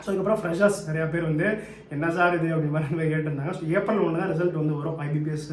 So அதுக்கப்புறம் freshers நிறையா பேர் வந்து என்ன சார் இது அப்படி மாதிரி கேட்டிருந்தாங்க. ஸோ ஏப்ரல் 1 தான் ரிசல்ட் வந்து வரும். ஐபிபிஎஸ்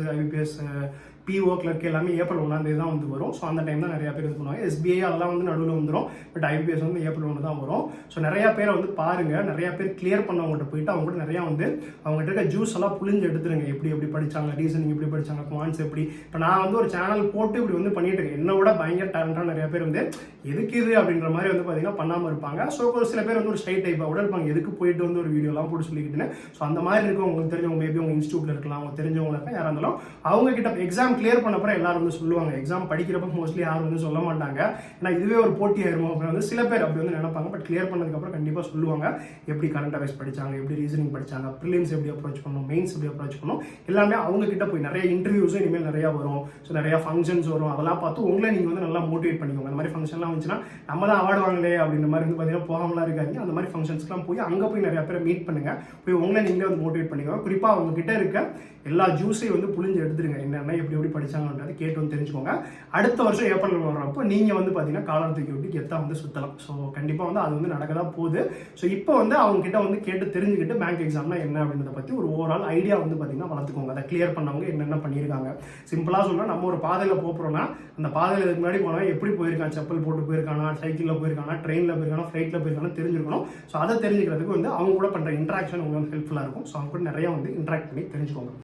பிஓ கிளர்க் எல்லாமே ஏப்ரல் 1ஆம் தேதி தான் வந்து வரும். ஸோ அந்த டைம் தான் நிறையா பேர் இது பண்ணுவாங்க. எஸ்பிஐ அதெல்லாம் வந்து நடுவில் வந்துடும். பட் ஐபிபிஎஸ் வந்து ஏப்ரல் 1 தான் வரும். ஸோ நிறையா பேரை வந்து பாருங்கள், நிறையா பேர் கிளியர் பண்ணவங்ககிட்ட போயிட்டு அவங்க கூட நிறையா வந்து அவங்ககிட்ட இருக்க ஜூஸ் எல்லாம் புளிஞ்சு எடுத்துருங்க. எப்படி படிச்சாங்க, ரீசனிங் எப்படி படிச்சாங்க, குவான்ஸ் எப்படி. இப்போ நான் வந்து ஒரு சேனல் போட்டு இப்படி வந்து பண்ணிட்டு இருக்கேன். என்னை விட பயங்கர டேலண்டாக நிறைய பேர் வந்து எதுக்கு இது அப்படின்ற மாதிரி வந்து பார்த்தீங்கன்னா பண்ணாமல் இருப்பாங்க. ஸோ ஒரு சில பேர் வந்து ஒரு ஸ்ட்ரைட் டைப்பாக கூட இருப்பாங்க, எதுக்கு போயிட்டு வந்து ஒரு வீடியோலாம் போட்டு சொல்லிக்கிட்டுன்னு. ஸோ அந்த மாதிரி இருக்கும். உங்களுக்கு தெரிஞ்சவங்க மேபி உங்கள் இன்ஸ்டியூட்டில் இருக்கலாம், அவங்க தெரிஞ்சவங்க இருக்கலாம், யாராக இருந்தாலும் அவங்க கிட்ட எக்ஸாம் கிளியர் பண்ண அப்புறம் எல்லாரும் வந்து சொல்லுவாங்க. எக்ஸாம் படிக்கிறப்ப மோஸ்ட்லி யாரும் வந்து சொல்ல மாட்டாங்க, ஏன்னா இதுவே ஒரு போட்டி ஆயிருமோ அப்படின்னு வந்து சில பேர் அப்படி வந்து நினைப்பாங்க. பட் கிளியர் பண்ணதுக்கப்புறம் கண்டிப்பாக சொல்லுவாங்க எப்படி கரண்ட் அஃபேர்ஸ் படிச்சாங்க, எப்படி ரீசனிங் படிச்சாங்க, ப்ரிலிம்ஸ் எப்படி அப்ரோச் பண்ணணும், மெயின்ஸ் எப்படி அப்ரோச் பண்ணணும், எல்லாமே அவங்க கிட்ட போய் நிறைய இன்டர்வியூஸும் இனிமேல் நிறையா வரும். ஸோ நிறையா ஃபங்க்ஷன்ஸ் வரும். அதெல்லாம் பார்த்து உங்களை நீங்கள் வந்து நல்லா மோட்டிவேட் பண்ணிக்கோங்க. அந்த மாதிரி ஃபங்க்ஷன்லாம் வந்துச்சுன்னா நம்ம தான் அவார்டு வாங்கலே அப்படின்ற மாதிரி வந்து பார்த்தீங்கன்னா போகாமலாம் இருக்காங்க. அந்த மாதிரி ஃபங்க்ஷன்ஸ்லாம் போய் அங்கே போய் நிறைய பேரை மீட் பண்ணுங்க. போய் உங்களை நீங்களே வந்து மோட்டிவேட் பண்ணிக்கோங்க. குறிப்பாக அவங்க கிட்ட இருக்க எல்லா ஜூஸையும் வந்து புளிஞ்சு எடுத்துருங்க. என்னென்ன எப்படி படிச்சாங்கன்றது கேட்டு வந்து தெரிஞ்சுக்கோங்க. அடுத்த வருஷம் ஏப்ரல் வர்றப்போ நீங்கள் வந்து பார்த்தீங்கன்னா காலர் தூக்கி விட்டு கெத்தா வந்து சுற்றலாம். ஸோ கண்டிப்பாக வந்து அது வந்து நடக்க தான் போகுது. ஸோ இப்போ வந்து அவங்க கிட்ட வந்து கேட்டு தெரிஞ்சுக்கிட்டு பேங்க் எக்ஸாம்னா என்ன அப்படின்றத பற்றி ஒரு ஓவரால் ஐடியா வந்து பார்த்தீங்கன்னா வளர்த்துக்கோங்க. அதை கிளியர் பண்ணவங்க என்னென்ன பண்ணியிருக்காங்க. சிம்பிளாக சொன்னால் நம்ம ஒரு பாதையில் போகிறோம்னா அந்த பாதையில் இதுக்கு முன்னாடி போனால் எப்படி போயிருக்கான், செப்பல் போட்டு போயிருக்கானா, சைக்கிளில் போயிருக்கானா, ட்ரெயினில் போயிருக்கானா, ஃப்ளைட்டில் போயிருக்கானா தெரிஞ்சுக்கணும். ஸோ அதை தெரிஞ்சுக்கிறதுக்கு வந்து அவங்க கூட பண்ணுற இன்ட்ராக்ஷன் உங்களுக்கு வந்து ஹெல்ப்ஃபுல்லாக இருக்கும். ஸோ அவங்க கூட நிறையா வந்து இன்ட்ராக்ட் பண்ணி தெரிஞ்சுக்கோங்க.